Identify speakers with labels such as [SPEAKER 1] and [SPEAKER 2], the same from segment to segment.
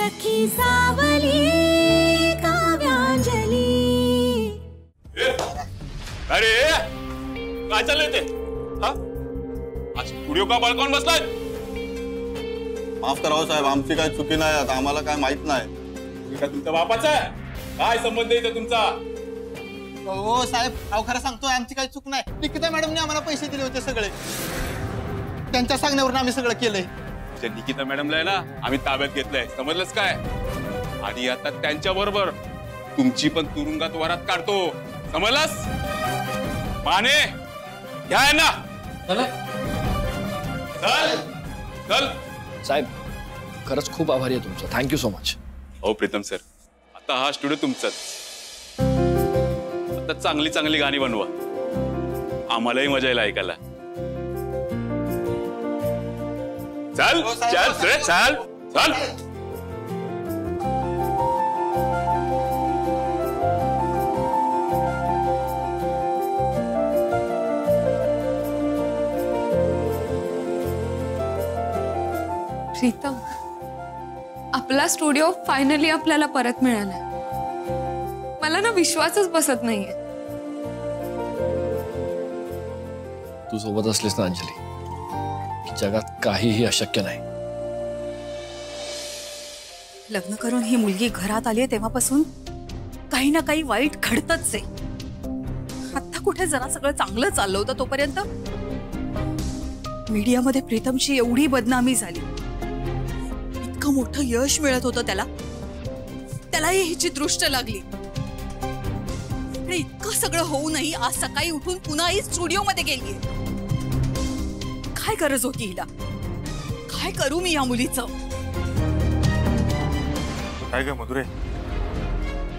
[SPEAKER 1] सखी सावली काव्यांजली।
[SPEAKER 2] अरे काय चाललंय ते? आज स्टुडिओ का बळकावून बसलाय?
[SPEAKER 3] माफ करा साहेब, आमची काय चुकी नाही, आता आम्हाला काय माहित नाही।
[SPEAKER 2] तुमच्या बापाचा आहे काय संबंध आहे तुमचा?
[SPEAKER 4] हो साहेब, अहो खरं सांगतोय आमची काही चूक नाही। निकिता मॅडमने आम्हाला पैसे दिले होते सगळे, त्यांच्या सांगण्यावरून आम्ही सगळं केलंय।
[SPEAKER 2] निकिता मॅडमला आहे ना आम्ही ताब्यात घेतलंय, समजलंच काय? आणि आता त्यांच्या बरोबर तुमची पण तुरुंगात वरात काढतो, समजलास? माने घ्या ना, चल चल।
[SPEAKER 5] साहेब खरंच खूप आभारी आहे तुमचा, थँक्यू सो मच।
[SPEAKER 2] हो प्रीतम सर, आता हा स्टुडिओ तुमचाच, आता चांगली चांगली गाणी बनवा, आम्हालाही मजा येईल ऐकायला। चल चल चल चल चल।
[SPEAKER 6] प्रीतम, आपला स्टुडिओ फायनली आपल्याला परत मिळाला। मला ना विश्वासच बसत नाहीये।
[SPEAKER 5] तू सोबत असलीस ना अंजली, की जगात काहीही अशक्य नाही।
[SPEAKER 1] लग्न करून ही मुलगी घरात आली तेव्हापासून काही ना काही वाईट घडतच आहे। आता कुठे जरा सगळं चांगलं चाललं होतं तोपर्यंत मीडियामध्ये प्रीतमची एवढी बदनामी झाली, इतकं मोठं यश मिळत होतं त्याला, त्यालाही हिची दृष्ट लागली। इतकं सगळं होऊनही आज सकाळी उठून पुन्हा स्टुडिओ मध्ये गेलीये। काय गरज होती हिला? काय करू मी या मुलीचं?
[SPEAKER 7] काय ग मधुरे,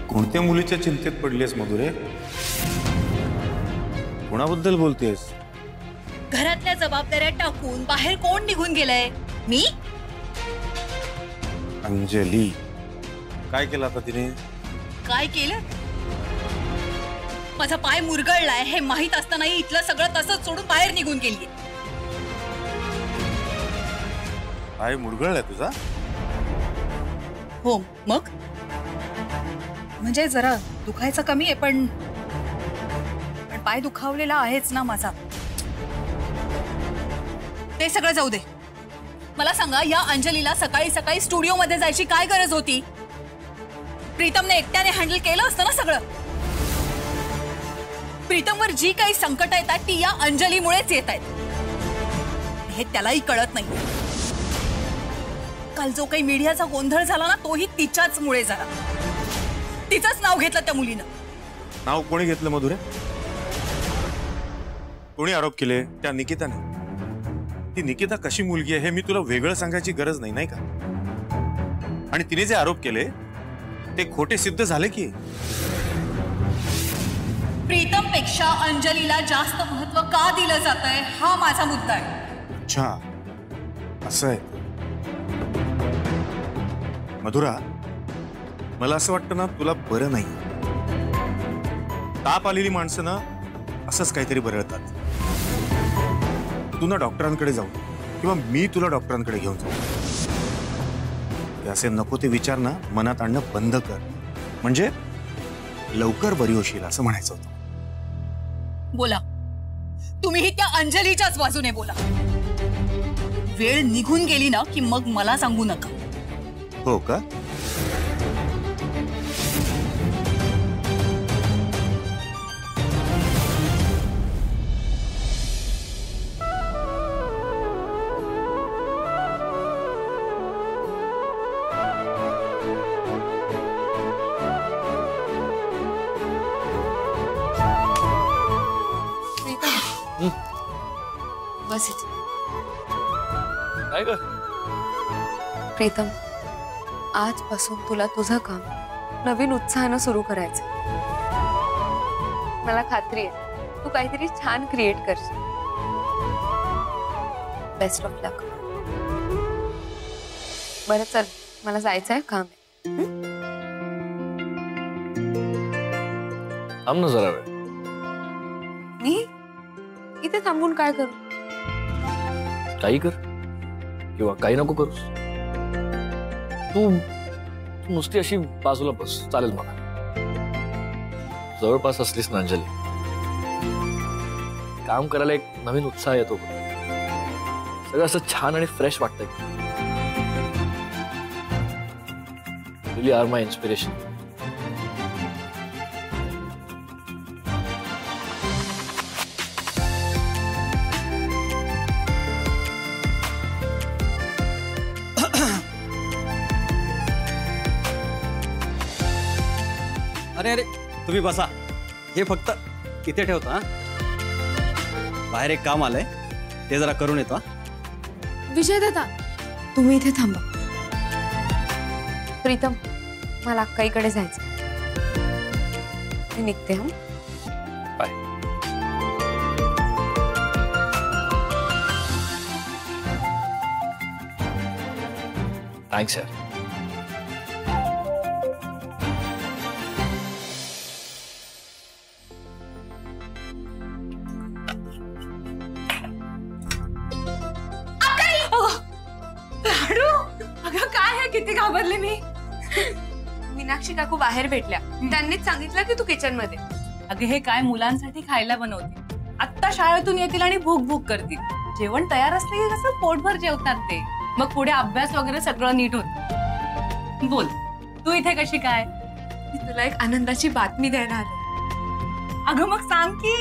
[SPEAKER 7] कोणत्या मुलीच्या चिंतेत पडलीस मधुरे? कोणाबद्दल बोलतेस?
[SPEAKER 1] घरातल्या जबाबदाऱ्या टाकून बाहेर कोण निघून गेलंय? मी?
[SPEAKER 7] अंजली, काय केलं आता तिने?
[SPEAKER 1] काय केलं? माझा पाय मुरगळलाय हे माहित असतानाही इथलं सगळं तसंच सोडून बाहेर निघून गेली।
[SPEAKER 7] पाय मुरगळलाय तुझा?
[SPEAKER 1] हो मग म्हणजे जरा दुखायचं कमी आहे, पण पाय दुखावलेला आहेच ना माझा। ते सगळं जाऊ दे, मला सांगा या अंजलीला सकाळी सकाळी स्टुडिओ मध्ये जायची काय गरज होती? प्रीतमने एकट्याने हँडल केलं असतं ना सगळं। प्रीतमवर जी काही संकट येतात ती या अंजलीमुळेच येत आहेत, हे त्यालाही कळत नाही। काल जो काही मीडियाचा गोंधळ झाला ना तोही तिच्याच मुळे झाला। तिचंच नाव घेतलं त्या मुलीनं।
[SPEAKER 7] नाव कोणी घेतलं मधुरे? कोणी आरोप केले? त्या निकिताने। ती निकिता कशी मुलगी आहे हे मी तुला वेगळं सांगायची गरज नाही, नाही का? आणि तिने जे आरोप केले ते खोटे सिद्ध झाले की?
[SPEAKER 1] प्रीतम पेक्षा अंजलीला जास्त महत्व का दिलं जातंय हा माझा मुद्दा आहे।
[SPEAKER 7] अच्छा असं आहे। मधुरा, मला असं वाटतं ना तुला बरं नाही। ताप आलेली माणसं ना असंच काहीतरी बरळतात। तू ना डॉक्टरांकडे जाऊ किंवा मी तुला डॉक्टरांकडे घेऊन जाऊ। हे असे नको ते विचार ना मनात आणणं बंद कर, म्हणजे लवकर बरी होशील असं म्हणायचं होतं।
[SPEAKER 1] बोला, तुम्हीही त्या अंजलीच्याच बाजूने बोला। वेळ निघून गेली ना की मग मला सांगू नका।
[SPEAKER 7] हो का?
[SPEAKER 6] बस इथे।
[SPEAKER 5] काय ग?
[SPEAKER 6] प्रीतम, आजपासून तुला तुझं काम नवीन उत्साहानं सुरू करायचं। मला खात्री आहे तू काहीतरी छान क्रिएट करशील। बेस्ट ऑफ लक। बरं चल, मला जायचं आहे, काम आहे।
[SPEAKER 5] थांब ना जरा वेळ।
[SPEAKER 6] मी इथे थांबून काय करू?
[SPEAKER 5] काही कर किंवा काही नको करूस। तू तू नुसती अशी बाजूला बस, चालेल मला. जवळपास असलीस ना अंजली, काम करायला एक नवीन उत्साह येतो. सगळं असं छान आणि फ्रेश वाटतंय. रिअली आर माय इन्स्पिरेशन.
[SPEAKER 8] अरे अरे तुम्ही बसा. हे फक्त इथे ठेवता. बाहेर एक काम आलंय, ते जरा करून येतो.
[SPEAKER 6] विजय दादा, तुम्ही इथे थांबा. प्रीतम, मला अक्काईकडे जायचं. मी निघते. हा,
[SPEAKER 5] बाय. थँक्स यार.
[SPEAKER 6] अगं काय आहे, किती घाबरले मी. मीनाक्षी काकू बाहेर भेटल्या, त्यांनीच सांगितलं की तू किचन मध्ये.
[SPEAKER 1] अगं हे काय मुलांसाठी खायला बनवते. आत्ता शाळेतून येतील आणि भूक भूक करतील. जेवण तयार असले की कसं पोटभर जेवतात ते. मग पुढे अभ्यास वगैरे सगळं नीट होत. बोल, तू इथे कशी काय?
[SPEAKER 6] मी तुला एक आनंदाची बातमी द्यायला आले.
[SPEAKER 1] अगं मग सांग की.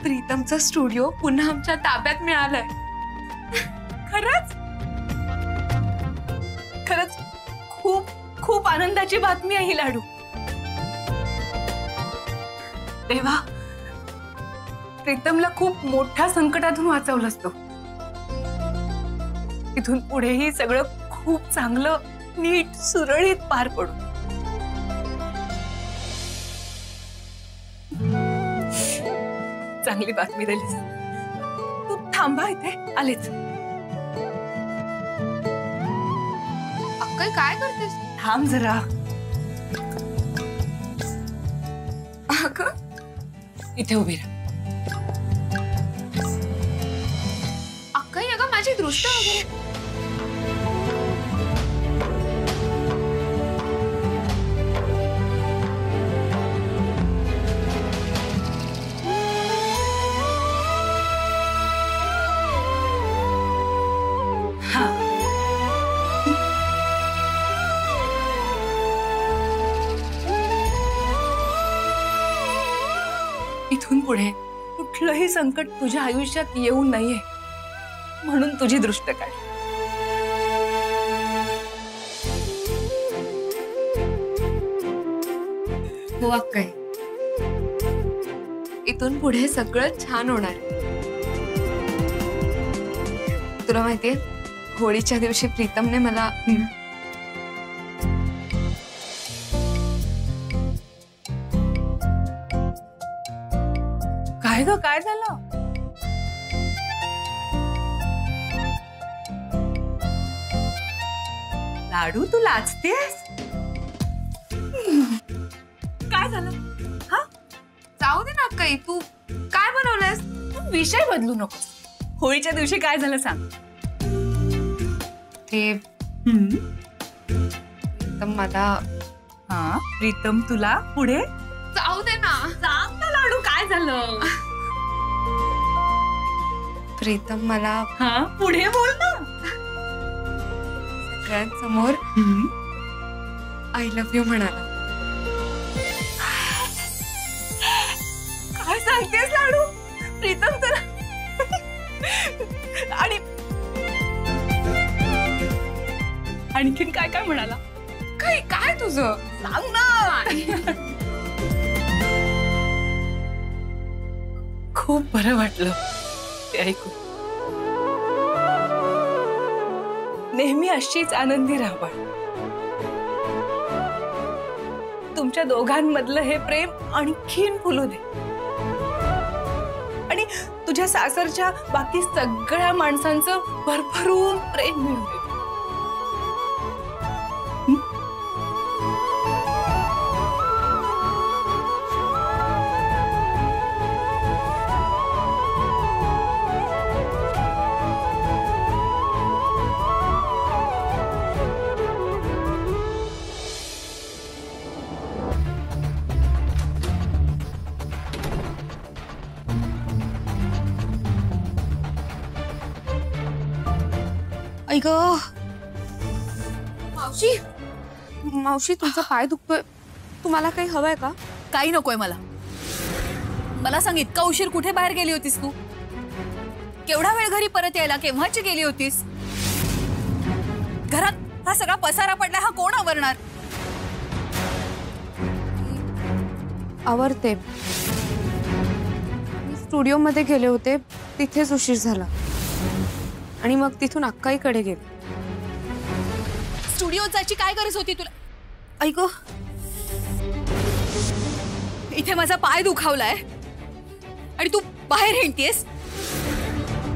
[SPEAKER 6] प्रीतमचा स्टुडिओ पुन्हा आमच्या ताब्यात मिळालाय.
[SPEAKER 1] खरंच खरंच खूप खूप आनंदाची बातमी आहे ही लाडू. देवा, प्रीतमला खूप मोठ्या संकटातून वाचवलंस तू. इथून पुढेही सगळं खूप चांगलं, नीट, सुरळीत पार पडू. चांगली बातमी दिलीस. तू थांबा इथे, आलेच.
[SPEAKER 6] अक्काई काय करतेस?
[SPEAKER 1] थांब जरा.
[SPEAKER 6] अगं
[SPEAKER 1] इथे उभी राहा.
[SPEAKER 6] अक्काई, अगं माझी दृष्ट वगैरे.
[SPEAKER 1] इथून पुढे कुठलंही संकट तुझ्या आयुष्यात येऊ नये म्हणून तुझी दृष्ट काढ.
[SPEAKER 6] हो अक्काई, इथून पुढे सगळं छान होणार. तुला माहितीये, होळीच्या दिवशी प्रीतमने मला
[SPEAKER 1] काय ग, काय झालं? लाडू, तू लाजतेस? काय झालं? हा,
[SPEAKER 6] जाऊ दे ना अक्काई. तू काय बनवलंस?
[SPEAKER 1] तू विषय बदलू नकोस. होळीच्या दिवशी काय झालं सांग.
[SPEAKER 6] ते प्रीतम मला.
[SPEAKER 1] हा, प्रीतम तुला पुढे.
[SPEAKER 6] जाऊ दे ना.
[SPEAKER 1] सांग ना लाडू, काय झालं?
[SPEAKER 6] प्रीतम मला
[SPEAKER 1] हा, पुढे बोल ना.
[SPEAKER 6] सगळ्यांसमोर आय लव्ह यू म्हणाला.
[SPEAKER 1] काय सांगतेस लाडू? प्रीतम तर आणि आणखीन काय काय म्हणाला?
[SPEAKER 6] काय काय तुझं?
[SPEAKER 1] सांग ना. खूप बरं वाटलं ते ऐकून. नेहमी अशीच आनंदी राहा. तुमच्या दोघांमधलं हे प्रेम आणखीन फुलू दे आणि तुझ्या सासरच्या बाकी सगळ्या माणसांचं भरभरून प्रेम मिळू दे.
[SPEAKER 6] ऐक मावशी, मावशी तुमचा पाय दुखतोय, तुम्हाला काही हवंय का?
[SPEAKER 1] काही नकोय मला. मला सांग, इतका उशीर कुठे बाहेर गेली होतीस तू? केवढा वेळ घरी परत यायला केव्हाची गेली होतीस? घरात हा सगळा पसारा पडला, हा कोण आवरणार?
[SPEAKER 6] आवरते. मी स्टुडिओमध्ये गेले होते, तिथेच उशीर झाला आणि मग तिथून अक्काईकडे गेले.
[SPEAKER 1] स्टुडिओत जायची काय गरज होती तुला? ऐक, इथे माझा पाय दुखावलाय आणि तू बाहेर हिंडतेस.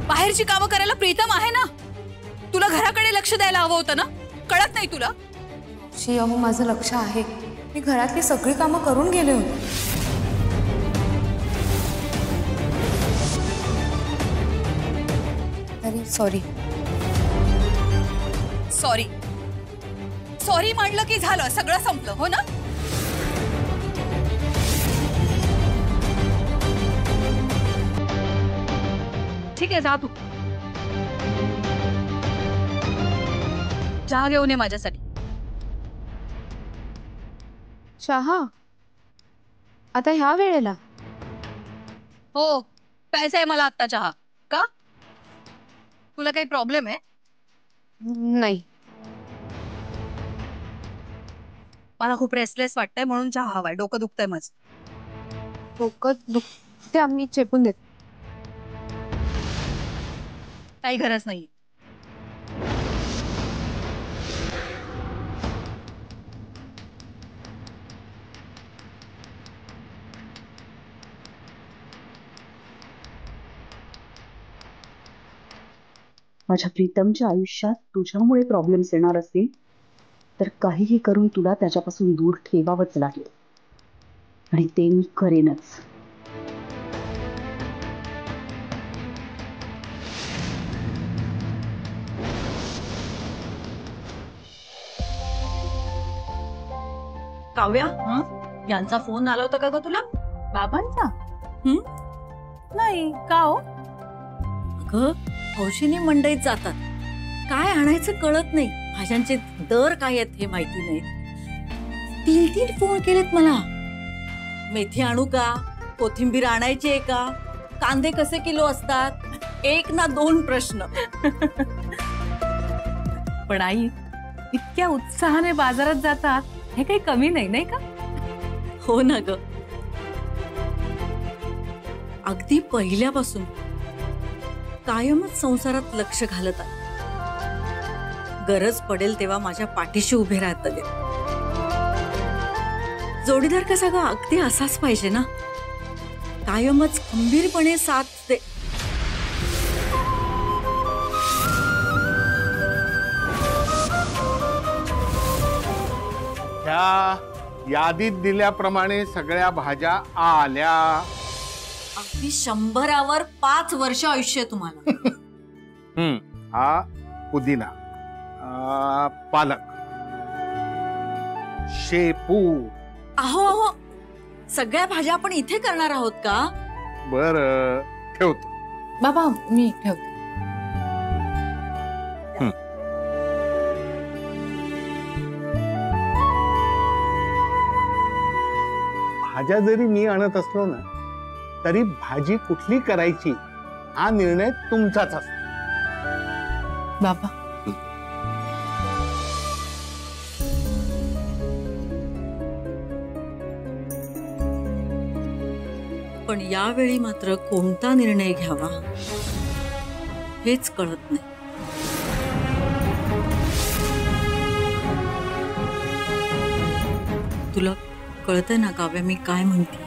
[SPEAKER 1] बाहेरची कामं करायला प्रीतम आहे ना. तुला घराकडे लक्ष द्यायला हवं होतं ना. कळत नाही तुला?
[SPEAKER 6] अहो माझं लक्ष आहे. मी घरातली सगळी कामं करून गेले होते. तरी सॉरी.
[SPEAKER 1] सॉरी सॉरी म्हटलं की झालं, सगळं संपलं, हो ना? ठीक आहे, जा तू. चहा घेऊन ये माझ्यासाठी.
[SPEAKER 6] चहा आता ह्या वेळेला?
[SPEAKER 1] हो, प्यायचा आहे मला आत्ता चहा. का? तुला काही प्रॉब्लेम आहे?
[SPEAKER 6] नाही.
[SPEAKER 1] मला खूप रेस्टलेस वाटतंय म्हणून चहा हवाय. डोकं दुखतंय माझं.
[SPEAKER 6] डोकं दुखते, आम्ही चेपून देत.
[SPEAKER 1] काही गरज नाही.
[SPEAKER 9] माझ्या प्रीतमच्या आयुष्यात तुझ्यामुळे प्रॉब्लेम्स येणार असतील तर काहीही करून तुला त्याच्यापासून दूर ठेवावंच लागेल आणि ते मी करेनच.
[SPEAKER 1] काव्या, यांचा फोन आला होता का ग तुला? बाबांचा? नाही. का हो? अगं, हौशीनी मंडईत जातात. काय आणायचं कळत नाही. भाज्यांचे दर काय आहेत हे माहिती नाही. 3 फोन केलेत मला. मेथी आणू का? कोथिंबीर आणायची आहे का? कांदे कसे किलो असतात? 1 ना 2 प्रश्न. पण आई, इतक्या उत्साहाने बाजारात जातात हे काही कमी नाही, नाही का? हो ना ग. अगदी पहिल्यापासून कायमच संसारात लक्ष घालत आहे. गरज पडेल तेव्हा माझ्या पाठीशी उभे राहतात. जोडीदार कसा ग अगदी असाच पाहिजे ना. कायमच खंबीरपणे साथ दे.
[SPEAKER 10] ह्या यादीत दिल्याप्रमाणे सगळ्या भाज्या आल्या.
[SPEAKER 1] अगदी 100वर 5 वर्ष आयुष्य आहे तुम्हाला.
[SPEAKER 10] हा पुदिना, पालक, शेपू.
[SPEAKER 1] अहो अहो, सगळ्या भाज्या आपण इथे करणार आहोत का?
[SPEAKER 10] बर, ठेवतो.
[SPEAKER 1] बाबा मी ठेवते.
[SPEAKER 10] भाज्या जरी मी आणत असलो ना तरी भाजी कुठली करायची हा निर्णय तुमचाच असतो.
[SPEAKER 1] बाबा, पण यावेळी मात्र कोणता निर्णय घ्यावा हेच कळत नाही. तुला कळतंय ना काव्या मी काय म्हणते?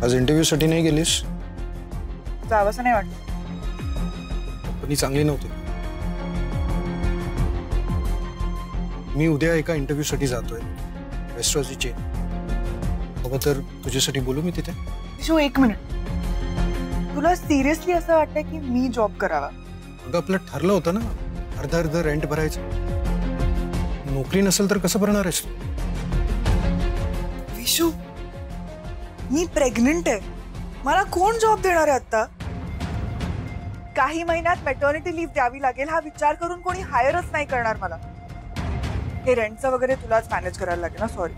[SPEAKER 5] आज इंटरव्ह्यू साठी नाही गेलीस?
[SPEAKER 11] जावंसं नाही वाटत.
[SPEAKER 5] कंपनी चांगली नव्हती. मी उद्या एका इंटरव्ह्यू साठी जातोय, रेस्टॉरंटची चेन. हवं तर तुझ्यासाठी बोलू मी तिथे?
[SPEAKER 11] Show 1 minute. तुला सिरियसली असं वाटतंय की मी जॉब करावा?
[SPEAKER 5] अगं आपलं ठरलं होतं ना, अर्ध रेंट भरायचं. नोकरी नसेल तर कसं भरणार आहेस?
[SPEAKER 11] विशू, मी प्रेग्नंट आहे. मला कोण जॉब देणार आहे आता? काही महिन्यात मॅटर्निटी लीव्ह द्यावी लागेल हा विचार करून कोणी हायरच नाही करणार मला. हे रेंटचं वगैरे तुलाच मॅनेज करायला लागेल ना. सॉरी.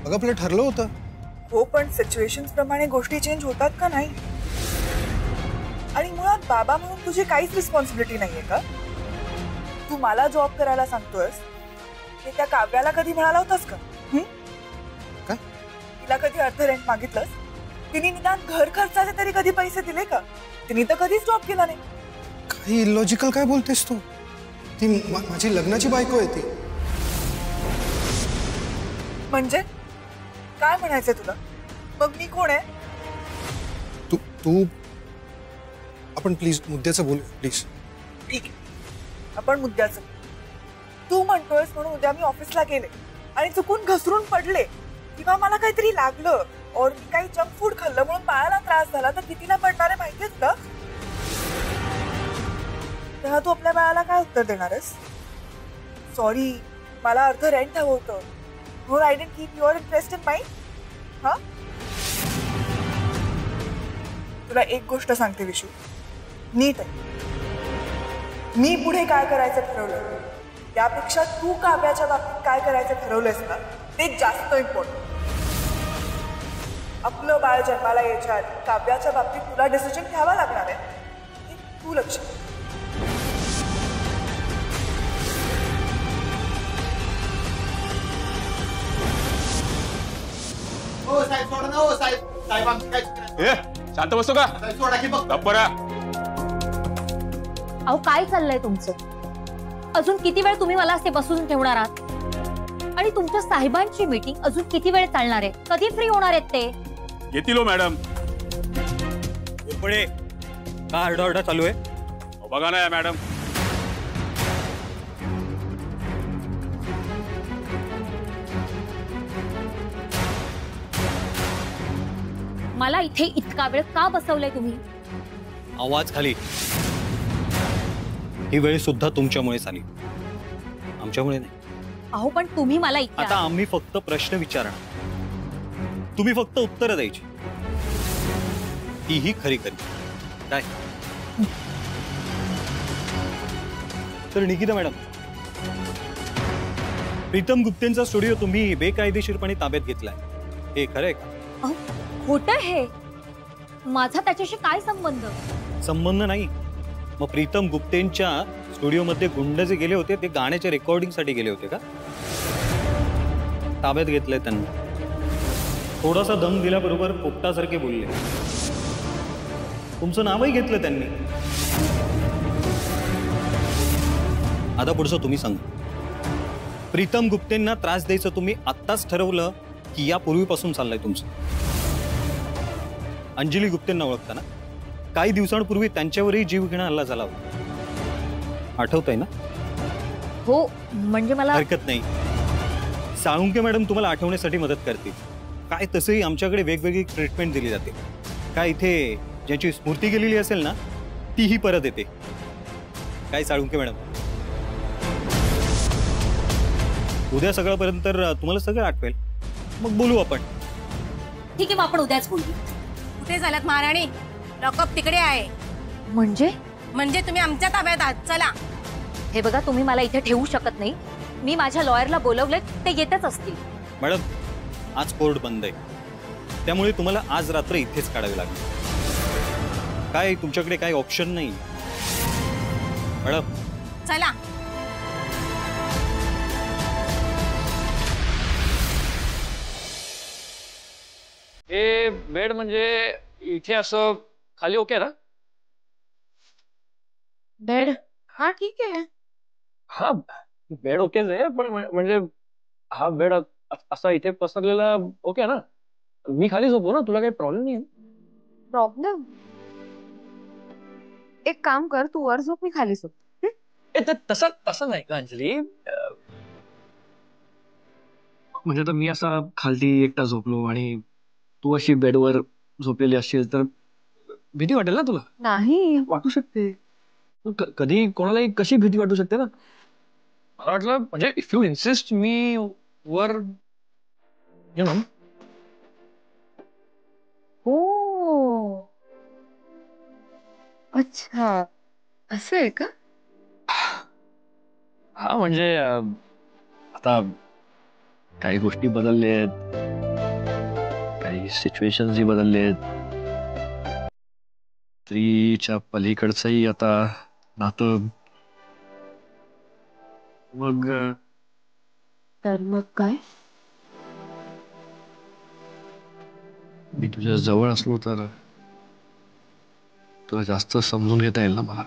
[SPEAKER 5] मग आपलं ठरलं होतं.
[SPEAKER 11] हो, पण सिच्युएशन्स प्रमाणे गोष्टी चेंज होतात का नाही? आणि मुळात बाबा म्हणून तुझी काहीच रिस्पॉन्सिबिलिटी नाहीये का? तू मला जॉब करायला सांगतोयस ते त्या काव्याला कधी म्हणाला होतास का?
[SPEAKER 5] काय?
[SPEAKER 11] तिला कधी अर्ध रेंट मागितलंस? तिने निदान घर खर्चाचे तरी कधी पैसे दिले का? तिने तर कधीच जॉब केला नाही.
[SPEAKER 5] काही इलॉजिकल काय बोलतेस तू? ती माझी लग्नाची बायको आहे ती.
[SPEAKER 11] म्हणजे काय म्हणायचंय तुला? मग मी कोण आहे?
[SPEAKER 5] तू आपण प्लीज मुद्द्याचं बोल प्लीज.
[SPEAKER 11] ठीक आहे, आपण मुद्द्याचं. तू म्हणतोयस म्हणून उद्या मी ऑफिसला गेले आणि चुकून घसरून पडले किंवा मला काहीतरी लागलं और मी काही जंक फूड खाल्लं म्हणून बाळाला त्रास झाला तर कितीला पडणार आहे माहितीये तुला? तेव्हा तू आपल्या बाळाला काय उत्तर देणार आहेस? सॉरी, मला अर्ध रेंट हवं होतं. No, I didn't keep your interest in mind. हा? तुला एक गोष्ट सांगते विशू, नीट आहे. मी पुढे काय करायचं ठरवलं त्यापेक्षा तू काव्याच्या बाबतीत काय करायचं ठरवलंयस ना ते जास्त इम्पॉर्टंट. आपलं बाळ जन्माला यायच्या आधी काव्याच्या बाबतीत तुला डिसिजन घ्यावा लागणार आहे. तू लक्ष दे.
[SPEAKER 4] हो साहेब, सोडा ना. हो साहेब, साहेब आमची काय चुकी नाही.
[SPEAKER 2] शांत बसतो का?
[SPEAKER 4] साहेब, सोडा की बघ.
[SPEAKER 2] गप्प रहा.
[SPEAKER 12] अहो, काय चाललंय तुमचं? अजून किती वेळ तुम्ही मला असे बसून ठेवणार आहात? आणि तुमच्या साहेबांची मीटिंग अजून किती वेळ चालणार आहे? कधी फ्री होणार आहेत ते?
[SPEAKER 2] येतील हो मॅडम.
[SPEAKER 8] पुढे का आरडाओरडा चालू आहे?
[SPEAKER 2] बघा ना मॅडम,
[SPEAKER 12] मला इथे इतका वेळ का बसवलंय तुम्ही?
[SPEAKER 8] आवाज खाली. ही वेळ सुद्धा तुमच्यामुळेच आली, आमच्यामुळे नाही.
[SPEAKER 12] अहो, पण तुम्ही मला इथे
[SPEAKER 8] आता आम्ही फक्त प्रश्न विचारणार, तुम्ही फक्त उत्तरं द्यायची. तीही खरी खरी. काय तर निकिता मॅडम, प्रीतम गुप्तेंचा स्टुडिओ तुम्ही बेकायदेशीरपणे ताब्यात घेतलाय, हे खरंय का?
[SPEAKER 12] खोटं हे. माझा त्याच्याशी काय संबंध?
[SPEAKER 8] संबंध नाही. मग प्रीतम गुप्तेंच्या स्टुडिओमध्ये गुंड जे गेले होते ते गाण्याच्या रेकॉर्डिंग साठी गेले होते का? ताब्यात घेतलंय त्यांना. थोडासा दम दिल्याबरोबर पोपटासारखे बोलले. तुमचं नावही घेतलं त्यांनी. आता पुढचं तुम्ही सांगा. प्रीतम गुप्तेंना त्रास द्यायचं तुम्ही आत्ताच ठरवलं की या पूर्वीपासून चाललंय तुमचं? अंजली गुप्तेंना ओळखता ना? काही दिवसांपूर्वी त्यांच्यावरही जीवघेणा हल्ला झाला होता, आठवतंय ना?
[SPEAKER 12] हो, म्हणजे मला
[SPEAKER 8] हरकत नाही. साळुंके मॅडम तुम्हाला आठवण्यासाठी मदत करतील. काय तसंही आमच्याकडे वेगवेगळी ट्रीटमेंट दिली जाते. काय इथे ज्याची स्मृती गेलेली असेल ना तीही परत येते. काय साळुंके मॅडम, उद्या सकाळपर्यंत तुम्हाला सगळं आठवेल, मग बोलू आपण.
[SPEAKER 12] ठीक आहे, मग आपण उद्याच बोलू.
[SPEAKER 1] कुठे झालात महाराणी? लॉकअप तिकडे आहे.
[SPEAKER 12] म्हणजे
[SPEAKER 1] तुम्ही आमच्या ताब्यात आहात. चला.
[SPEAKER 12] हे बघा, तुम्ही मला इथे ठेवू शकत नाही. मी माझ्या लॉयरला बोलवलंय, ते येतच असतील.
[SPEAKER 8] मॅडम, आज कोर्ट बंद आहे, त्यामुळे तुम्हाला आज रात्र इथेच काढावी लागेल. काय तुमच्याकडे काही ऑप्शन नाही मॅडम?
[SPEAKER 1] चला.
[SPEAKER 13] हे बेड म्हणजे इथे असं खाली ओके ना?
[SPEAKER 11] बेड हा ठीक आहे.
[SPEAKER 13] हा बेड ओकेच आहे, पण म्हणजे हा बेड असा इथे पसरलेला ओके ना? मी खाली झोपू ना, तुला काही प्रॉब्लेम नाही?
[SPEAKER 6] प्रॉब्लेम? एक काम कर, तू वर झोप, मी खाली झोप.
[SPEAKER 13] तसं नाही का अंजली? म्हणजे तर मी असा खालती एकटा झोपलो आणि तू अशी बेडवर झोपलेली असशील तर भीती वाटेल ना तुला?
[SPEAKER 6] नाही,
[SPEAKER 13] वाटू शकते. कधी कोणालाही कशी भीती वाटू शकते ना. मला वाटलं म्हणजे इफ यू इन्सिस्ट मी वर यु नो.
[SPEAKER 6] हो, अच्छा, असं आहे का?
[SPEAKER 13] हा म्हणजे आता काही गोष्टी बदलल्या आहेत, काही सिच्युएशन्सही बदलले आहेत. स्त्रीच्या पलीकडचंही आता नातं. मग
[SPEAKER 9] तर मग काय?
[SPEAKER 13] मी तुझ्या जवळ असलो तर तुला जास्त समजून घेता येईल ना मला.